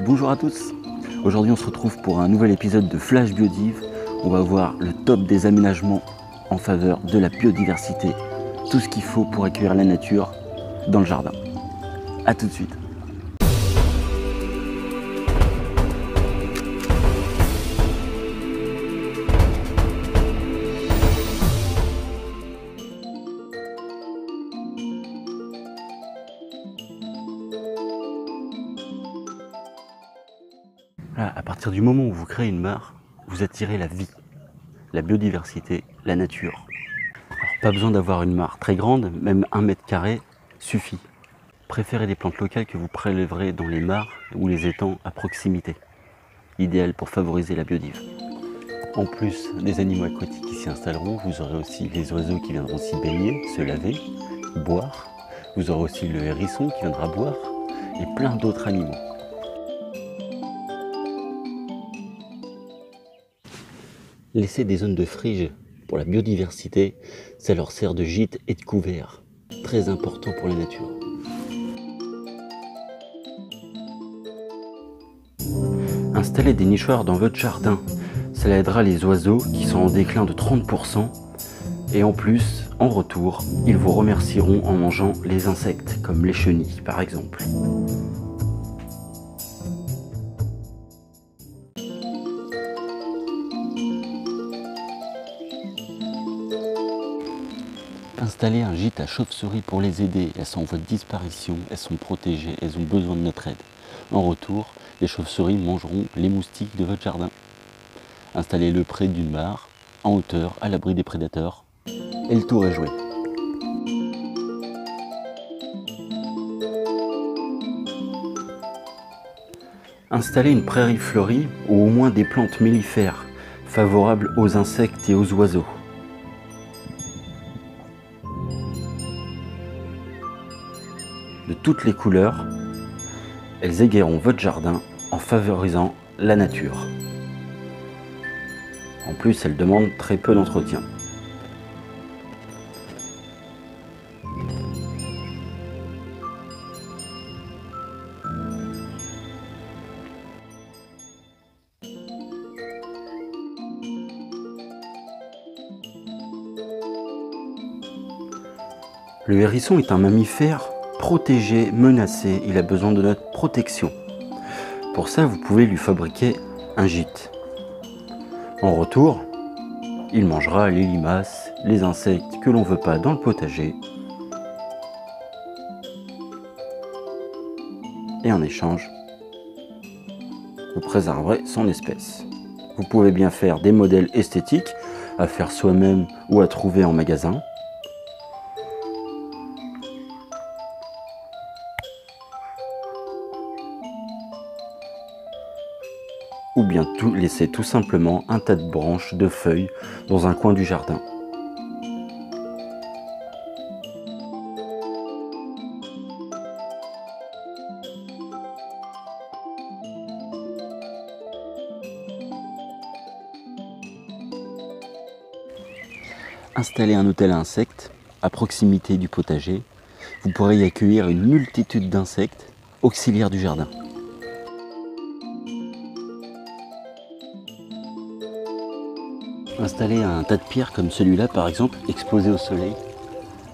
Bonjour à tous. Aujourd'hui on se retrouve pour un nouvel épisode de Flash Biodiv. On va voir le top des aménagements en faveur de la biodiversité. Tout ce qu'il faut pour accueillir la nature dans le jardin. A tout de suite. Voilà, à partir du moment où vous créez une mare, vous attirez la vie, la biodiversité, la nature. Alors, pas besoin d'avoir une mare très grande, même 1 mètre carré suffit. Préférez des plantes locales que vous prélèverez dans les mares ou les étangs à proximité. Idéal pour favoriser la biodive. En plus des animaux aquatiques qui s'y installeront, vous aurez aussi les oiseaux qui viendront s'y baigner, se laver, boire. Vous aurez aussi le hérisson qui viendra boire et plein d'autres animaux. Laisser des zones de frige pour la biodiversité, ça leur sert de gîte et de couvert. Très important pour la nature. Installez des nichoirs dans votre jardin. Cela aidera les oiseaux qui sont en déclin de 30%. Et en plus, en retour, ils vous remercieront en mangeant les insectes, comme les chenilles par exemple. Installer un gîte à chauves-souris pour les aider. Elles sont en voie de disparition, elles sont protégées, elles ont besoin de notre aide. En retour, les chauves-souris mangeront les moustiques de votre jardin. Installez-le près d'une mare, en hauteur, à l'abri des prédateurs, et le tour est joué. Installez une prairie fleurie ou au moins des plantes mellifères favorables aux insectes et aux oiseaux. De toutes les couleurs, elles égayeront votre jardin en favorisant la nature. En plus, elles demandent très peu d'entretien. Le hérisson est un mammifère protégé, menacé, il a besoin de notre protection. Pour ça, vous pouvez lui fabriquer un gîte. En retour, il mangera les limaces, les insectes que l'on ne veut pas dans le potager. Et en échange, vous préserverez son espèce. Vous pouvez bien faire des modèles esthétiques, à faire soi-même ou à trouver en magasin. Ou bien laisser tout simplement un tas de branches, de feuilles dans un coin du jardin. Installez un hôtel à insectes à proximité du potager. Vous pourrez y accueillir une multitude d'insectes auxiliaires du jardin. Installer un tas de pierres comme celui-là par exemple, exposé au soleil,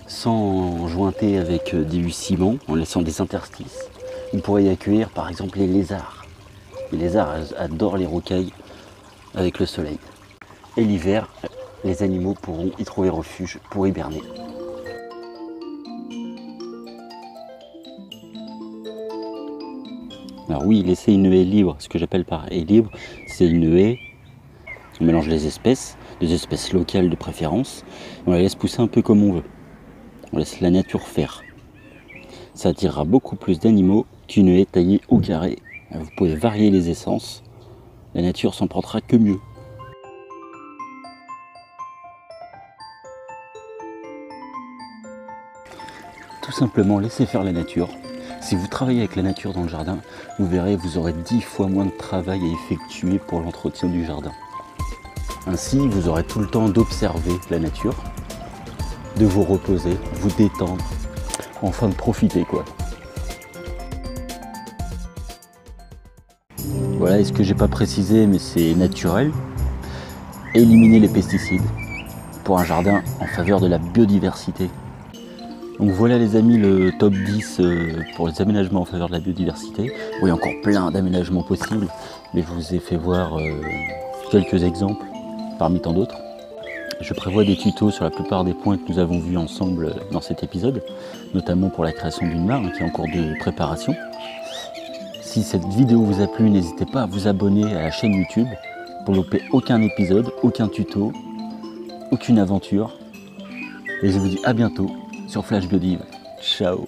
sans jointer avec du ciment, en laissant des interstices. Vous pourrez y accueillir par exemple les lézards. Les lézards adorent les rocailles avec le soleil. Et l'hiver, les animaux pourront y trouver refuge pour hiberner. Alors oui, laisser une haie libre, ce que j'appelle par haie libre, c'est une haie. On mélange les espèces, des espèces locales de préférence, et on la laisse pousser un peu comme on veut. On laisse la nature faire. Ça attirera beaucoup plus d'animaux qu'une haie taillée au carré. Vous pouvez varier les essences, la nature s'en portera que mieux. Tout simplement laissez faire la nature. Si vous travaillez avec la nature dans le jardin, vous verrez, vous aurez 10 fois moins de travail à effectuer pour l'entretien du jardin. Ainsi, vous aurez tout le temps d'observer la nature, de vous reposer, vous détendre, enfin de profiter quoi. Voilà, et ce que j'ai pas précisé, mais c'est naturel, éliminer les pesticides pour un jardin en faveur de la biodiversité. Donc voilà les amis, le top 10 pour les aménagements en faveur de la biodiversité. Oui, il y a encore plein d'aménagements possibles, mais je vous ai fait voir quelques exemples parmi tant d'autres. Je prévois des tutos sur la plupart des points que nous avons vus ensemble dans cet épisode, notamment pour la création d'une mare qui est en cours de préparation. Si cette vidéo vous a plu, n'hésitez pas à vous abonner à la chaîne YouTube pour ne louper aucun épisode, aucun tuto, aucune aventure. Et je vous dis à bientôt sur Flash Biodiv. Ciao!